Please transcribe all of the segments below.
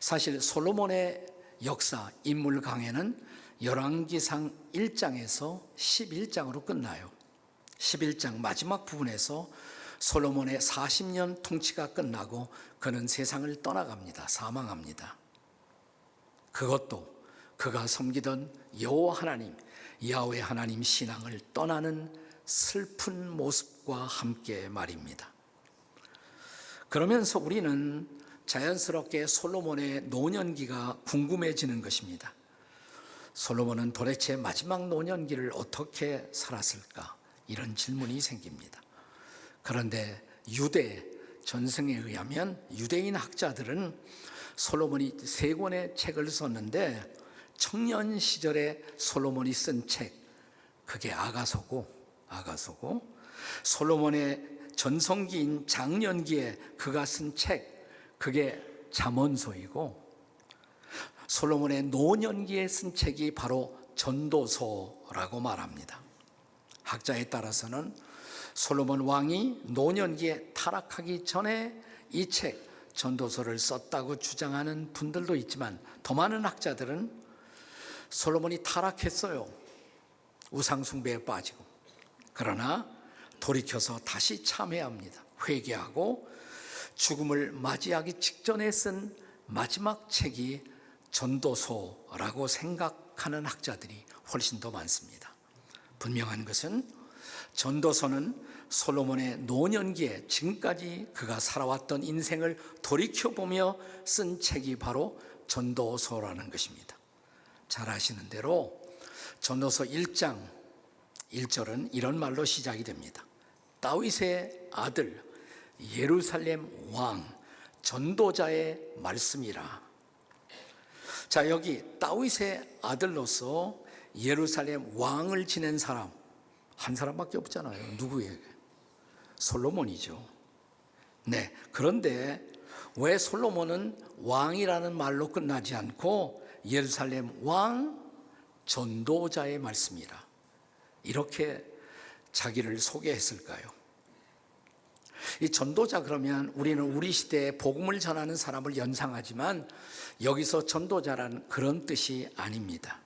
사실 솔로몬의 역사 인물 강해는 열왕기상 1장에서 11장으로 끝나요. 11장 마지막 부분에서 솔로몬의 40년 통치가 끝나고 그는 세상을 떠나갑니다. 사망합니다. 그것도 그가 섬기던 여호와 하나님, 야훼 하나님 신앙을 떠나는 슬픈 모습과 함께 말입니다. 그러면서 우리는 자연스럽게 솔로몬의 노년기가 궁금해지는 것입니다. 솔로몬은 도대체 마지막 노년기를 어떻게 살았을까? 이런 질문이 생깁니다. 그런데 유대 전승에 의하면 유대인 학자들은 솔로몬이 3권의 책을 썼는데 청년 시절에 솔로몬이 쓴 책, 그게 아가서고 솔로몬의 전성기인 장년기에 그가 쓴 책, 그게 잠언서이고 솔로몬의 노년기에 쓴 책이 바로 전도서라고 말합니다. 학자에 따라서는 솔로몬 왕이 노년기에 타락하기 전에 이 책 전도서를 썼다고 주장하는 분들도 있지만 더 많은 학자들은 솔로몬이 타락했어요. 우상 숭배에 빠지고. 그러나 돌이켜서 다시 참회합니다. 회개하고 죽음을 맞이하기 직전에 쓴 마지막 책이 전도서라고 생각하는 학자들이 훨씬 더 많습니다. 분명한 것은 전도서는 솔로몬의 노년기에 지금까지 그가 살아왔던 인생을 돌이켜보며 쓴 책이 바로 전도서라는 것입니다. 잘 아시는 대로 전도서 1장 1절은 이런 말로 시작이 됩니다. 다윗의 아들 예루살렘 왕 전도자의 말씀이라. 자, 여기 다윗의 아들로서 예루살렘 왕을 지낸 사람 한 사람밖에 없잖아요. 누구에게? 솔로몬이죠. 네, 그런데 왜 솔로몬은 왕이라는 말로 끝나지 않고 예루살렘 왕 전도자의 말씀이라 이렇게 자기를 소개했을까요? 이 전도자 그러면 우리는 우리 시대에 복음을 전하는 사람을 연상하지만 여기서 전도자라는 그런 뜻이 아닙니다.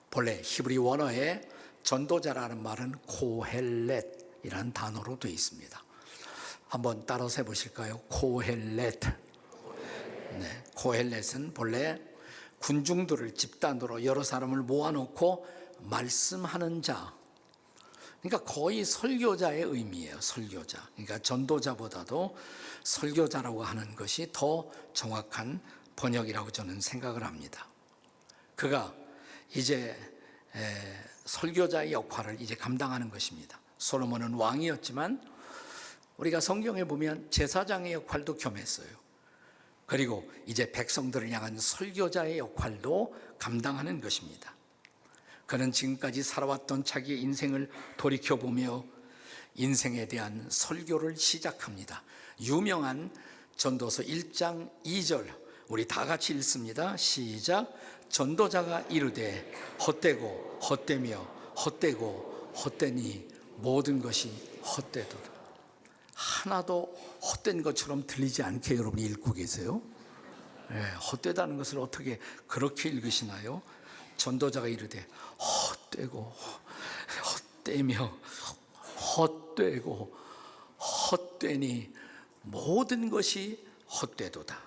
본래 히브리 원어에 전도자라는 말은 코헬렛이라는 단어로 되어 있습니다. 한번 따라서 해보실까요? 코헬렛. 네, 코헬렛은 본래 군중들을 집단으로 여러 사람을 모아놓고 말씀하는 자, 그러니까 거의 설교자의 의미예요. 설교자. 그러니까 전도자보다도 설교자라고 하는 것이 더 정확한 번역이라고 저는 생각을 합니다. 그가 이제 설교자의 역할을 이제 감당하는 것입니다. 솔로몬은 왕이었지만 우리가 성경에 보면 제사장의 역할도 겸했어요. 그리고 이제 백성들을 향한 설교자의 역할도 감당하는 것입니다. 그는 지금까지 살아왔던 자기의 인생을 돌이켜보며 인생에 대한 설교를 시작합니다. 유명한 전도서 1장 2절 우리 다 같이 읽습니다. 시작. 전도자가 이르되 헛되고 헛되며 헛되고 헛되니 모든 것이 헛되도다. 하나도 헛된 것처럼 들리지 않게 여러분이 읽고 계세요? 네, 헛되다는 것을 어떻게 그렇게 읽으시나요? 전도자가 이르되 헛되고 헛되며 헛되고 헛되니 모든 것이 헛되도다.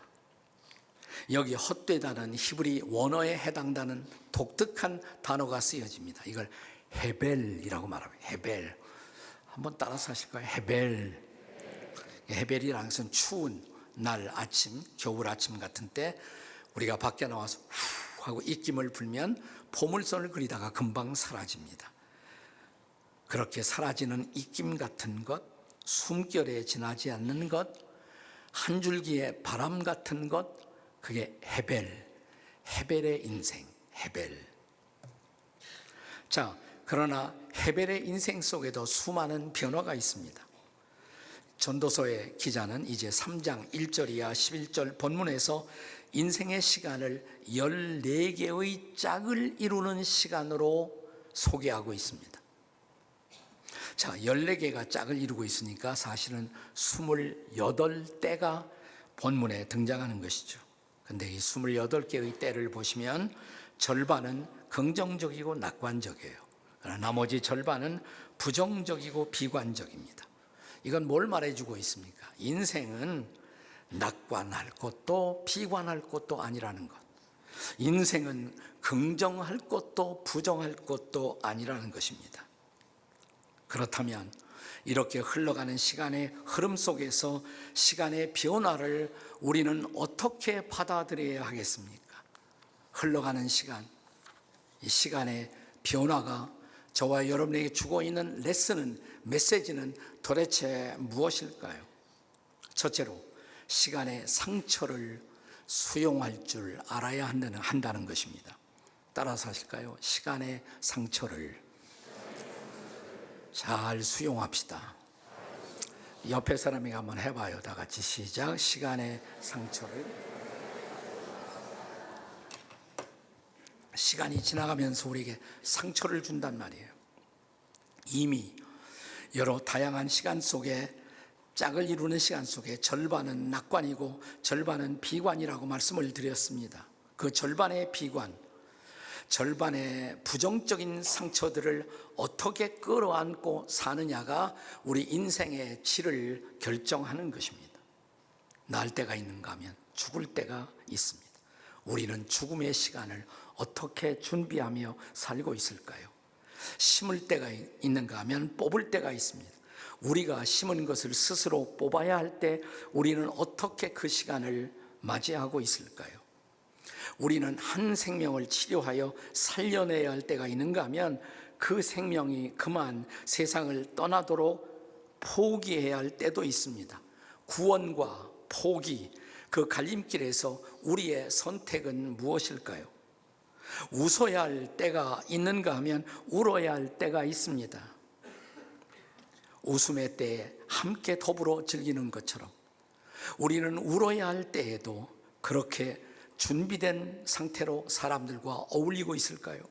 여기 헛되다는 히브리 원어에 해당되는 독특한 단어가 쓰여집니다. 이걸 헤벨이라고 말합니다. 헤벨. 한번 따라서 하실까요? 헤벨. 헤벨이라는 것은 추운 날 아침, 겨울 아침 같은 때 우리가 밖에 나와서 후 하고 입김을 불면 포물선을 그리다가 금방 사라집니다. 그렇게 사라지는 입김 같은 것, 숨결에 지나지 않는 것, 한 줄기의 바람 같은 것, 그게 헤벨, 헤벨의 인생, 헤벨. 자, 그러나 헤벨의 인생 속에도 수많은 변화가 있습니다. 전도서의 기자는 이제 3장 1절 이하 11절 본문에서 인생의 시간을 14개의 짝을 이루는 시간으로 소개하고 있습니다. 자, 14개가 짝을 이루고 있으니까 사실은 28때가 본문에 등장하는 것이죠. 근데 이 28개의 때를 보시면 절반은 긍정적이고 낙관적이에요. 그러나 나머지 절반은 부정적이고 비관적입니다. 이건 뭘 말해주고 있습니까? 인생은 낙관할 것도 비관할 것도 아니라는 것. 인생은 긍정할 것도 부정할 것도 아니라는 것입니다. 그렇다면 이렇게 흘러가는 시간의 흐름 속에서 시간의 변화를 우리는 어떻게 받아들여야 하겠습니까? 흘러가는 시간, 이 시간의 변화가 저와 여러분에게 주고 있는 레슨은, 메시지는 도대체 무엇일까요? 첫째로 시간의 상처를 수용할 줄 알아야 한다는 것입니다. 따라서 하실까요? 시간의 상처를 잘 수용합시다. 옆에 사람에게 한번 해봐요. 다 같이 시작. 시간의 상처를. 시간이 지나가면서 우리에게 상처를 준단 말이에요. 이미 여러 다양한 시간 속에, 짝을 이루는 시간 속에 절반은 낙관이고 절반은 비관이라고 말씀을 드렸습니다. 그 절반의 비관, 절반의 부정적인 상처들을 어떻게 끌어안고 사느냐가 우리 인생의 질을 결정하는 것입니다. 날 때가 있는가 하면 죽을 때가 있습니다. 우리는 죽음의 시간을 어떻게 준비하며 살고 있을까요? 심을 때가 있는가 하면 뽑을 때가 있습니다. 우리가 심은 것을 스스로 뽑아야 할 때 우리는 어떻게 그 시간을 맞이하고 있을까요? 우리는 한 생명을 치료하여 살려내야 할 때가 있는가 하면 그 생명이 그만 세상을 떠나도록 포기해야 할 때도 있습니다. 구원과 포기, 그 갈림길에서 우리의 선택은 무엇일까요? 웃어야 할 때가 있는가 하면 울어야 할 때가 있습니다. 웃음의 때에 함께 더불어 즐기는 것처럼 우리는 울어야 할 때에도 그렇게 준비된 상태로 사람들과 어울리고 있을까요?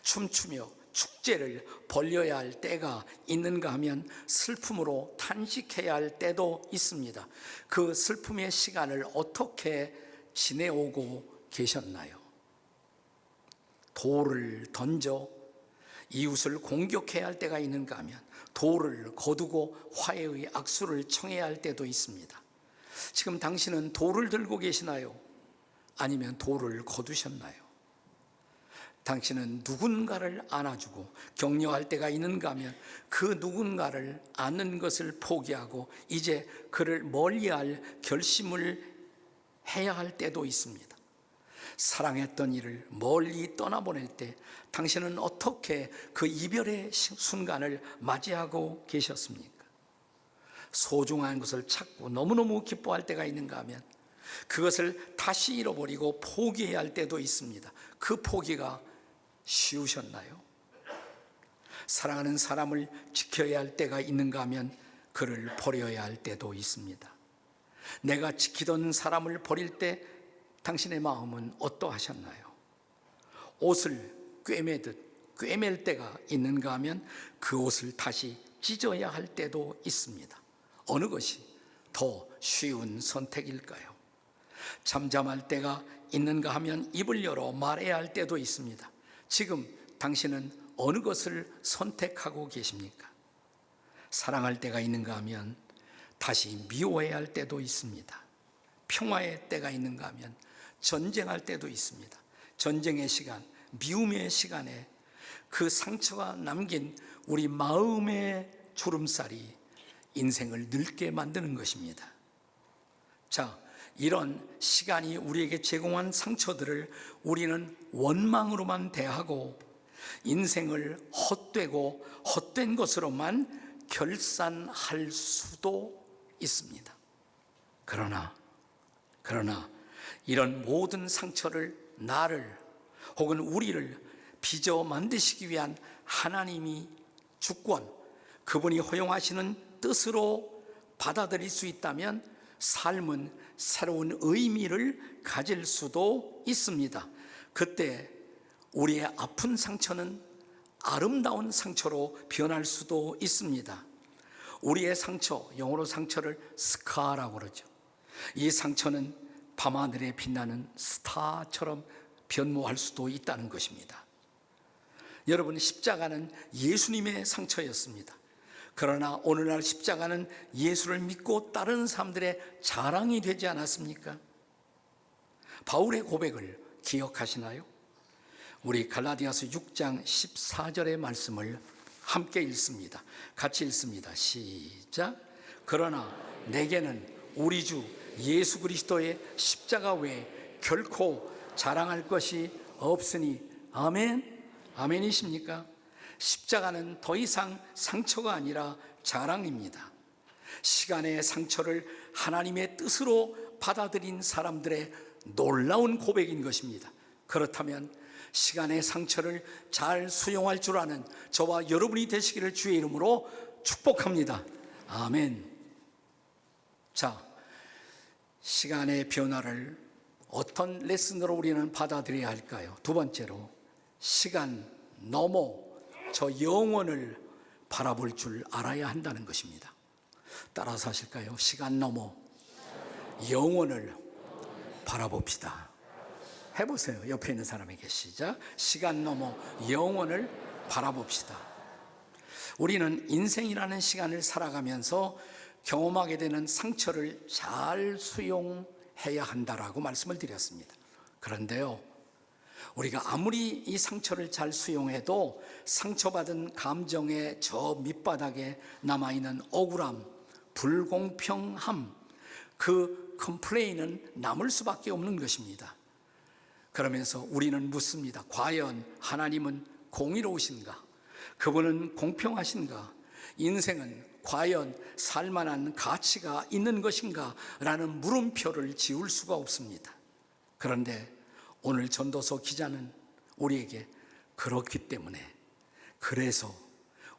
춤추며 축제를 벌려야 할 때가 있는가 하면 슬픔으로 탄식해야 할 때도 있습니다. 그 슬픔의 시간을 어떻게 지내오고 계셨나요? 돌을 던져 이웃을 공격해야 할 때가 있는가 하면 돌을 거두고 화해의 악수를 청해야 할 때도 있습니다. 지금 당신은 돌을 들고 계시나요? 아니면 돌을 거두셨나요? 당신은 누군가를 안아주고 격려할 때가 있는가 하면 그 누군가를 안는 것을 포기하고 이제 그를 멀리할 결심을 해야 할 때도 있습니다. 사랑했던 이를 멀리 떠나보낼 때 당신은 어떻게 그 이별의 순간을 맞이하고 계셨습니까? 소중한 것을 찾고 너무너무 기뻐할 때가 있는가 하면 그것을 다시 잃어버리고 포기해야 할 때도 있습니다. 그 포기가 쉬우셨나요? 사랑하는 사람을 지켜야 할 때가 있는가 하면 그를 버려야 할 때도 있습니다. 내가 지키던 사람을 버릴 때 당신의 마음은 어떠하셨나요? 옷을 꿰맬 때가 있는가 하면 그 옷을 다시 찢어야 할 때도 있습니다. 어느 것이 더 쉬운 선택일까요? 잠잠할 때가 있는가 하면 입을 열어 말해야 할 때도 있습니다. 지금 당신은 어느 것을 선택하고 계십니까? 사랑할 때가 있는가 하면 다시 미워해야 할 때도 있습니다. 평화의 때가 있는가 하면 전쟁할 때도 있습니다. 전쟁의 시간, 미움의 시간에 그 상처가 남긴 우리 마음의 주름살이 인생을 늙게 만드는 것입니다. 자, 이런 시간이 우리에게 제공한 상처들을 우리는 원망으로만 대하고 인생을 헛되고 헛된 것으로만 결산할 수도 있습니다. 그러나 이런 모든 상처를 나를 혹은 우리를 빚어 만드시기 위한 하나님이 주권, 그분이 허용하시는 뜻으로 받아들일 수 있다면 삶은 새로운 의미를 가질 수도 있습니다. 그때 우리의 아픈 상처는 아름다운 상처로 변할 수도 있습니다. 우리의 상처, 영어로 상처를 스카라고 그러죠. 이 상처는 밤하늘에 빛나는 스타처럼 변모할 수도 있다는 것입니다. 여러분, 십자가는 예수님의 상처였습니다. 그러나 오늘날 십자가는 예수를 믿고 따르는 사람들의 자랑이 되지 않았습니까? 바울의 고백을 기억하시나요? 우리 갈라디아서 6장 14절의 말씀을 함께 읽습니다. 같이 읽습니다. 시작. 그러나 내게는 우리 주 예수 그리스도의 십자가 외에 결코 자랑할 것이 없으니. 아멘. 아멘이십니까? 십자가는 더 이상 상처가 아니라 자랑입니다. 시간의 상처를 하나님의 뜻으로 받아들인 사람들의 놀라운 고백인 것입니다. 그렇다면 시간의 상처를 잘 수용할 줄 아는 저와 여러분이 되시기를 주의 이름으로 축복합니다. 아멘. 자, 시간의 변화를 어떤 레슨으로 우리는 받아들여야 할까요? 두 번째로, 시간 넘어 저 영원을 바라볼 줄 알아야 한다는 것입니다. 따라서 하실까요? 시간 넘어 영원을 바라봅시다. 해보세요. 옆에 있는 사람에게. 시작. 시간 넘어 영원을 바라봅시다. 우리는 인생이라는 시간을 살아가면서 경험하게 되는 상처를 잘 수용해야 한다라고 말씀을 드렸습니다. 그런데요, 우리가 아무리 이 상처를 잘 수용해도 상처받은 감정의 저 밑바닥에 남아있는 억울함, 불공평함, 그 컴플레인은 남을 수밖에 없는 것입니다. 그러면서 우리는 묻습니다. 과연 하나님은 공의로우신가? 그분은 공평하신가? 인생은 과연 살만한 가치가 있는 것인가? 라는 물음표를 지울 수가 없습니다. 그런데 오늘 전도서 기자는 우리에게 그렇기 때문에, 그래서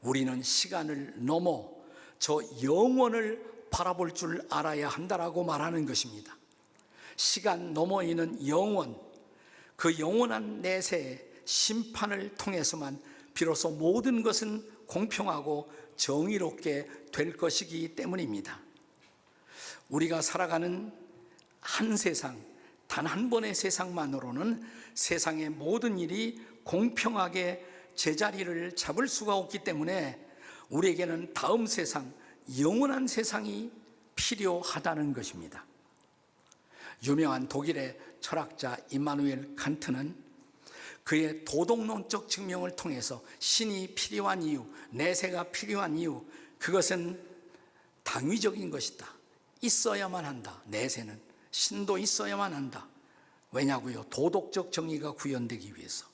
우리는 시간을 넘어 저 영원을 바라볼 줄 알아야 한다라고 말하는 것입니다. 시간 너머에 있는 영원, 그 영원한 내세의 심판을 통해서만 비로소 모든 것은 공평하고 정의롭게 될 것이기 때문입니다. 우리가 살아가는 한 세상, 단 한 번의 세상만으로는 세상의 모든 일이 공평하게 제자리를 잡을 수가 없기 때문에 우리에게는 다음 세상, 영원한 세상이 필요하다는 것입니다. 유명한 독일의 철학자 임마누엘 칸트는 그의 도덕론적 증명을 통해서 신이 필요한 이유, 내세가 필요한 이유, 그것은 당위적인 것이다. 있어야만 한다. 내세는 신도 있어야만 한다. 왜냐고요? 도덕적 정의가 구현되기 위해서.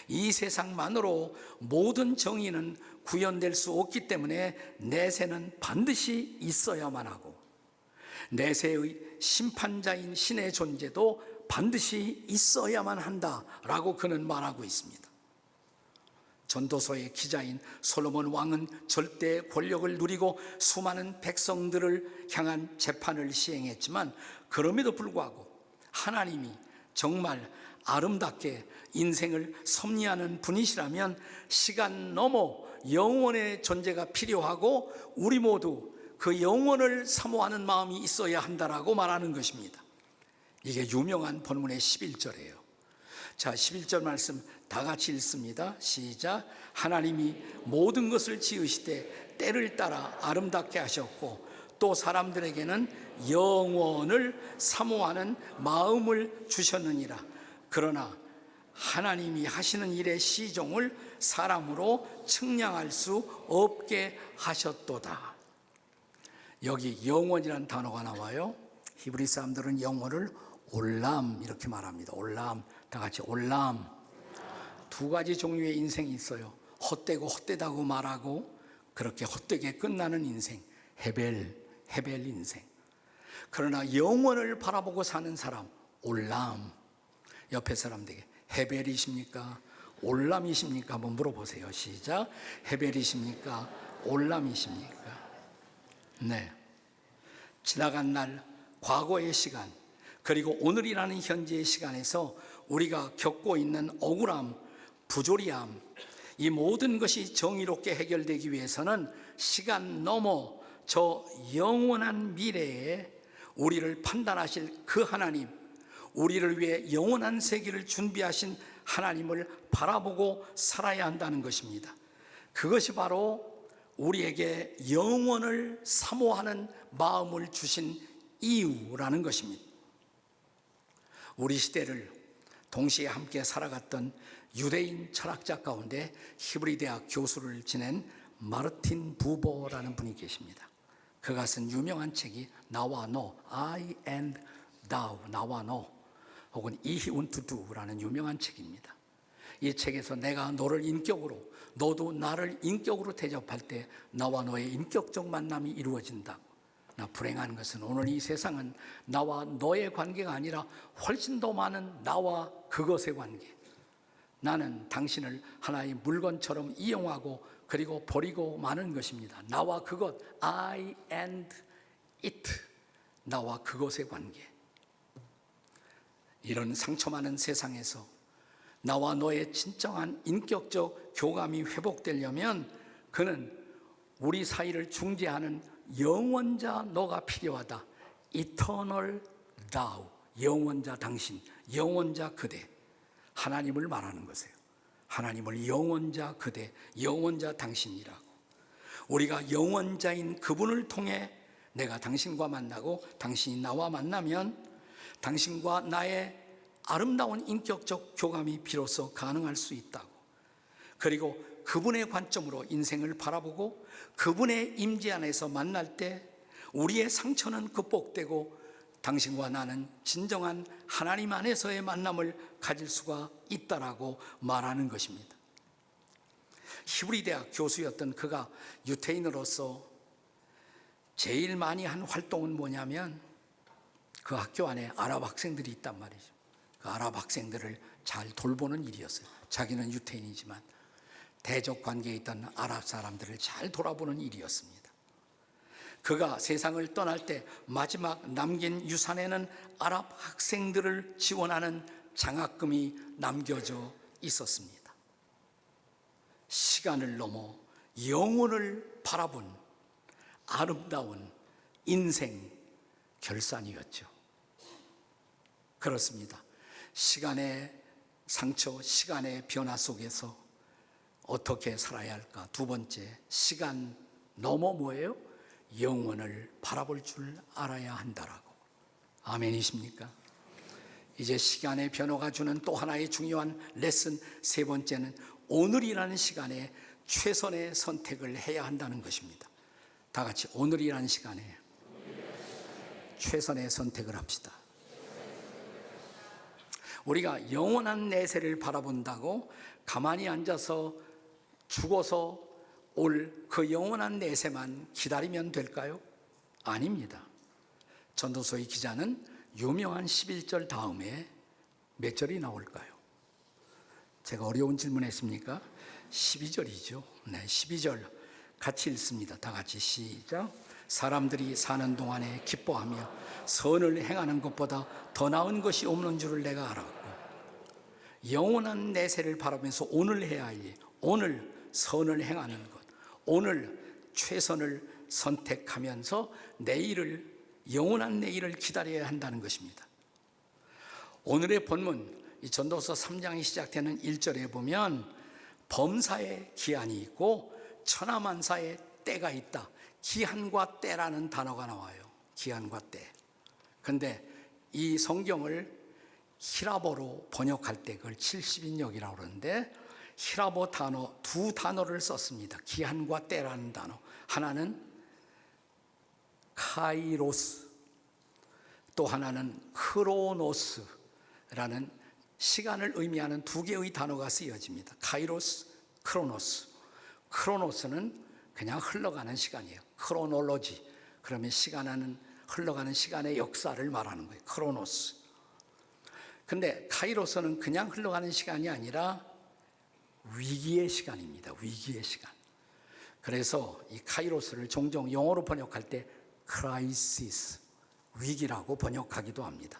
이 세상만으로 모든 정의는 구현될 수 없기 때문에 내세는 반드시 있어야만 하고, 내세의 심판자인 신의 존재도 반드시 있어야만 한다라고 그는 말하고 있습니다. 전도서의 기자인 솔로몬 왕은 절대 권력을 누리고 수많은 백성들을 향한 재판을 시행했지만, 그럼에도 불구하고 하나님이 정말 아름답게 인생을 섭리하는 분이시라면 시간 넘어 영원의 존재가 필요하고 우리 모두 그 영원을 사모하는 마음이 있어야 한다라고 말하는 것입니다. 이게 유명한 본문의 11절이에요. 자, 11절 말씀 다 같이 읽습니다. 시작. 하나님이 모든 것을 지으시되 때를 따라 아름답게 하셨고 또 사람들에게는 영원을 사모하는 마음을 주셨느니라. 그러나 하나님이 하시는 일의 시종을 사람으로 측량할 수 없게 하셨도다. 여기 영원이라는 단어가 나와요. 히브리 사람들은 영원을 올람 이렇게 말합니다. 올람, 다 같이 올람. 두 가지 종류의 인생이 있어요. 헛되고 헛되다고 말하고 그렇게 헛되게 끝나는 인생, 헤벨 인생. 그러나 영원을 바라보고 사는 사람, 올람. 옆에 사람들에게 헤벨이십니까? 올람이십니까? 한번 물어보세요. 시작. 헤벨이십니까? 올람이십니까? 네. 지나간 날, 과거의 시간, 그리고 오늘이라는 현재의 시간에서 우리가 겪고 있는 억울함, 부조리함, 이 모든 것이 정의롭게 해결되기 위해서는 시간 넘어 저 영원한 미래에 우리를 판단하실 그 하나님, 우리를 위해 영원한 세계를 준비하신 하나님을 바라보고 살아야 한다는 것입니다. 그것이 바로 우리에게 영원을 사모하는 마음을 주신 이유라는 것입니다. 우리 시대를 동시에 함께 살아갔던 유대인 철학자 가운데 히브리 대학 교수를 지낸 마르틴 부버라는 분이 계십니다. 그가 쓴 유명한 책이 나와 너, I and thou, 나와 너, 혹은 이히운 투두라는 유명한 책입니다. 이 책에서 내가 너를 인격으로, 너도 나를 인격으로 대접할 때 나와 너의 인격적 만남이 이루어진다고. 나 불행한 것은 오늘 이 세상은 나와 너의 관계가 아니라 훨씬 더 많은 나와 그것의 관계. 나는 당신을 하나의 물건처럼 이용하고 그리고 버리고 마는 것입니다. 나와 그것, I and it, 나와 그것의 관계. 이런 상처 많은 세상에서 나와 너의 진정한 인격적 교감이 회복되려면 그는 우리 사이를 중재하는 영원자 너가 필요하다. Eternal thou, 영원자 당신, 영원자 그대. 하나님을 말하는 것이에요. 하나님을 영원자 그대, 영원자 당신이라고. 우리가 영원자인 그분을 통해 내가 당신과 만나고 당신이 나와 만나면 당신과 나의 아름다운 인격적 교감이 비로소 가능할 수 있다고. 그리고 그분의 관점으로 인생을 바라보고 그분의 임재 안에서 만날 때 우리의 상처는 극복되고 당신과 나는 진정한 하나님 안에서의 만남을 가질 수가 있다라고 말하는 것입니다. 히브리 대학 교수였던 그가 유태인으로서 제일 많이 한 활동은 뭐냐면 그 학교 안에 아랍 학생들이 있단 말이죠. 그 아랍 학생들을 잘 돌보는 일이었어요. 자기는 유태인이지만 대적 관계에 있던 아랍 사람들을 잘 돌아보는 일이었습니다. 그가 세상을 떠날 때 마지막 남긴 유산에는 아랍 학생들을 지원하는 장학금이 남겨져 있었습니다. 시간을 넘어 영혼을 바라본 아름다운 인생 결산이었죠. 그렇습니다. 시간의 상처, 시간의 변화 속에서 어떻게 살아야 할까? 두 번째, 시간 넘어 뭐예요? 영원을 바라볼 줄 알아야 한다라고. 아멘이십니까? 이제 시간의 변화가 주는 또 하나의 중요한 레슨 세 번째는 오늘이라는 시간에 최선의 선택을 해야 한다는 것입니다. 다 같이 오늘이라는 시간에 최선의 선택을 합시다. 우리가 영원한 내세를 바라본다고 가만히 앉아서 죽어서 올 그 영원한 내세만 기다리면 될까요? 아닙니다. 전도서의 기자는 유명한 11절 다음에 몇 절이 나올까요? 제가 어려운 질문했습니까? 12절이죠. 네, 12절 같이 읽습니다. 다 같이 시작. 사람들이 사는 동안에 기뻐하며 선을 행하는 것보다 더 나은 것이 없는 줄을 내가 알았고, 영원한 내세를 바라보면서 오늘 해야 할 일, 오늘 선을 행하는 것, 오늘 최선을 선택하면서 내일을, 영원한 내일을 기다려야 한다는 것입니다. 오늘의 본문, 이 전도서 3장이 시작되는 1절에 보면 범사에 기한이 있고 천하만사에 때가 있다. 기한과 때라는 단어가 나와요. 기한과 때. 근데 이 성경을 히라보로 번역할 때 그걸 70인역이라고 그러는데 히라보 단어, 두 단어를 썼습니다. 기한과 때라는 단어. 하나는 카이로스, 또 하나는 크로노스라는 시간을 의미하는 두 개의 단어가 쓰여집니다. 카이로스, 크로노스. 크로노스는 그냥 흘러가는 시간이에요. 크로놀로지. 그러면 시간은 흘러가는 시간의 역사를 말하는 거예요. 크로노스. 근데 카이로스는 그냥 흘러가는 시간이 아니라 위기의 시간입니다. 위기의 시간. 그래서 이 카이로스를 종종 영어로 번역할 때 크라이시스, 위기라고 번역하기도 합니다.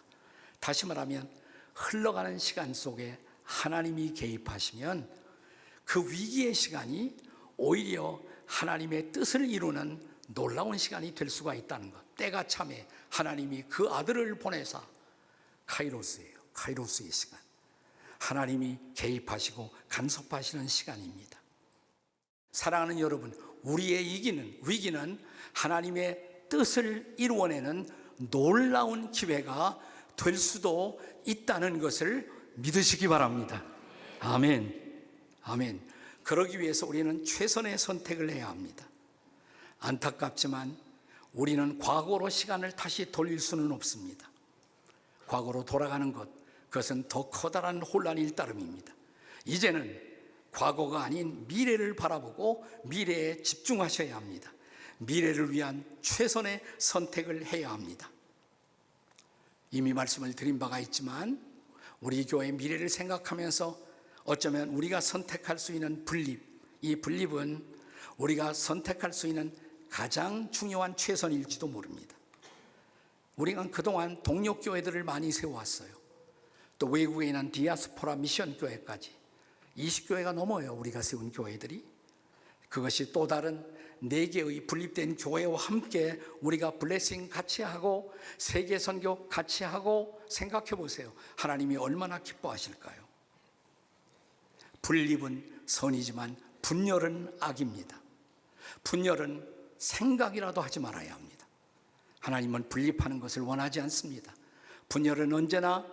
다시 말하면 흘러가는 시간 속에 하나님이 개입하시면 그 위기의 시간이 오히려 하나님의 뜻을 이루는 놀라운 시간이 될 수가 있다는 것. 때가 참에 하나님이 그 아들을 보내사 카이로스예요. 카이로스의 시간. 하나님이 개입하시고 간섭하시는 시간입니다. 사랑하는 여러분, 우리의 위기는 하나님의 뜻을 이루어내는 놀라운 기회가 될 수도 있다는 것을 믿으시기 바랍니다. 아멘. 아멘. 그러기 위해서 우리는 최선의 선택을 해야 합니다. 안타깝지만 우리는 과거로 시간을 다시 돌릴 수는 없습니다. 과거로 돌아가는 것, 그것은 더 커다란 혼란일 따름입니다. 이제는 과거가 아닌 미래를 바라보고 미래에 집중하셔야 합니다. 미래를 위한 최선의 선택을 해야 합니다. 이미 말씀을 드린 바가 있지만 우리 교회의 미래를 생각하면서 어쩌면 우리가 선택할 수 있는 이 분립은 우리가 선택할 수 있는 가장 중요한 최선일지도 모릅니다. 우리가 그동안 동력교회들을 많이 세워왔어요. 또 외국에 있는 디아스포라 미션 교회까지 20교회가 넘어요. 우리가 세운 교회들이. 그것이 또 다른 4개의 분립된 교회와 함께 우리가 블레싱 같이 하고 세계 선교 같이 하고 생각해 보세요. 하나님이 얼마나 기뻐하실까요? 분립은 선이지만 분열은 악입니다. 분열은 생각이라도 하지 말아야 합니다. 하나님은 분립하는 것을 원하지 않습니다. 분열은 언제나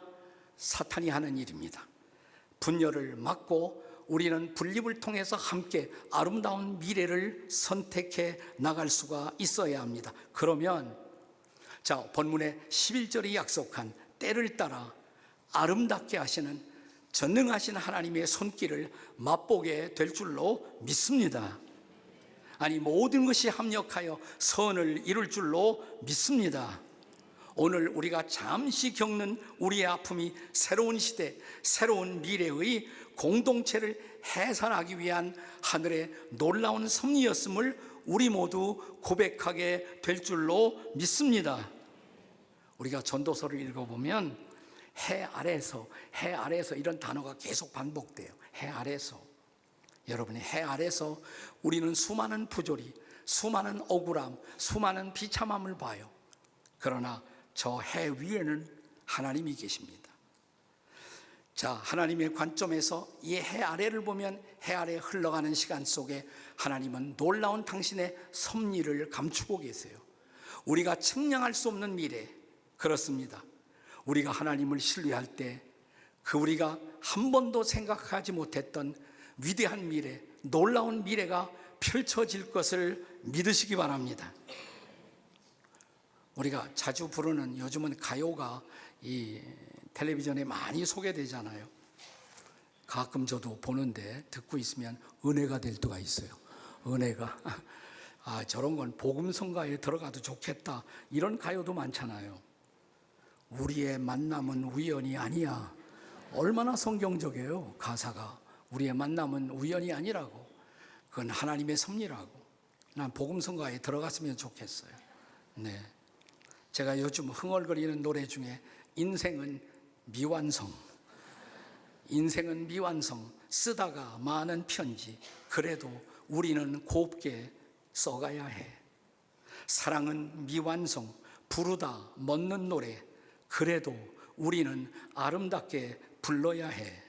사탄이 하는 일입니다. 분열을 막고 우리는 분립을 통해서 함께 아름다운 미래를 선택해 나갈 수가 있어야 합니다. 그러면 본문의 11절이 약속한 때를 따라 아름답게 하시는 전능하신 하나님의 손길을 맛보게 될 줄로 믿습니다. 아니, 모든 것이 합력하여 선을 이룰 줄로 믿습니다. 오늘 우리가 잠시 겪는 우리의 아픔이 새로운 시대, 새로운 미래의 공동체를 해산하기 위한 하늘의 놀라운 섭리였음을 우리 모두 고백하게 될 줄로 믿습니다. 우리가 전도서를 읽어보면 해 아래서 이런 단어가 계속 반복돼요. 해 아래서. 여러분이 해 아래서 우리는 수많은 부조리, 수많은 억울함, 수많은 비참함을 봐요. 그러나 저 해 위에는 하나님이 계십니다. 하나님의 관점에서 이 해 아래를 보면 해 아래 흘러가는 시간 속에 하나님은 놀라운 당신의 섭리를 감추고 계세요. 우리가 측량할 수 없는 미래, 그렇습니다. 우리가 하나님을 신뢰할 때 우리가 한 번도 생각하지 못했던 위대한 미래, 놀라운 미래가 펼쳐질 것을 믿으시기 바랍니다. 우리가 자주 부르는, 요즘은 가요가 이 텔레비전에 많이 소개되잖아요. 가끔 저도 보는데 듣고 있으면 은혜가 될 때가 있어요. 은혜가 저런 건 복음성가에 들어가도 좋겠다, 이런 가요도 많잖아요. 우리의 만남은 우연이 아니야. 얼마나 성경적이에요. 가사가. 우리의 만남은 우연이 아니라고. 그건 하나님의 섭리라고. 난 복음성가에 들어갔으면 좋겠어요. 네. 제가 요즘 흥얼거리는 노래 중에 인생은 미완성, 쓰다가 많은 편지, 그래도 우리는 곱게 써가야 해. 사랑은 미완성, 부르다 멎는 노래, 그래도 우리는 아름답게 불러야 해.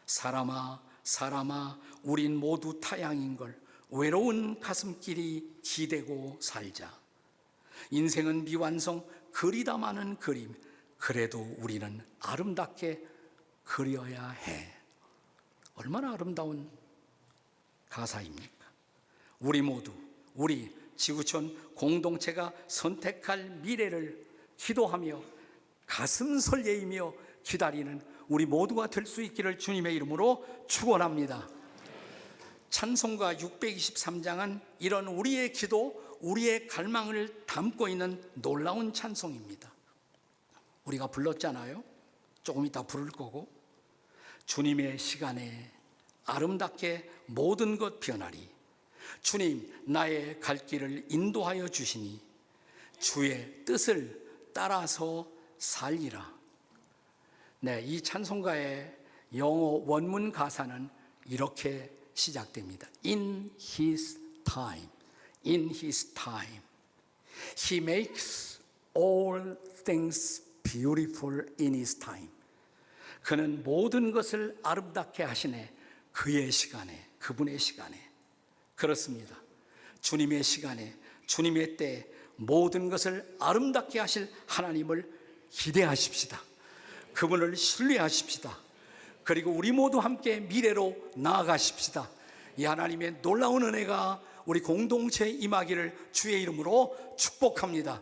사람아 우린 모두 타양인걸, 외로운 가슴길이 기대고 살자. 인생은 미완성, 그리다 마는 그림, 그래도 우리는 아름답게 그려야 해. 얼마나 아름다운 가사입니까? 우리 지구촌 공동체가 선택할 미래를 기도하며 가슴 설레이며 기다리는 우리 모두가 될 수 있기를 주님의 이름으로 축원합니다. 찬송가 623장은 이런 우리의 기도, 우리의 갈망을 담고 있는 놀라운 찬송입니다. 우리가 불렀잖아요. 조금 이따 부를 거고. 주님의 시간에 아름답게 모든 것 변하리. 주님, 나의 갈 길을 인도하여 주시니 주의 뜻을 따라서 살리라. 네, 이 찬송가의 영어 원문 가사는 이렇게 시작됩니다. In His time, in His time, He makes all things beautiful in His time. 그는 모든 것을 아름답게 하시네. 그의 시간에, 그분의 시간에. 그렇습니다. 주님의 시간에, 주님의 때에 모든 것을 아름답게 하실 하나님을 기대하십시다. 그분을 신뢰하십시다. 그리고 우리 모두 함께 미래로 나아가십시다. 이 하나님의 놀라운 은혜가 우리 공동체에 임하기를 주의 이름으로 축복합니다.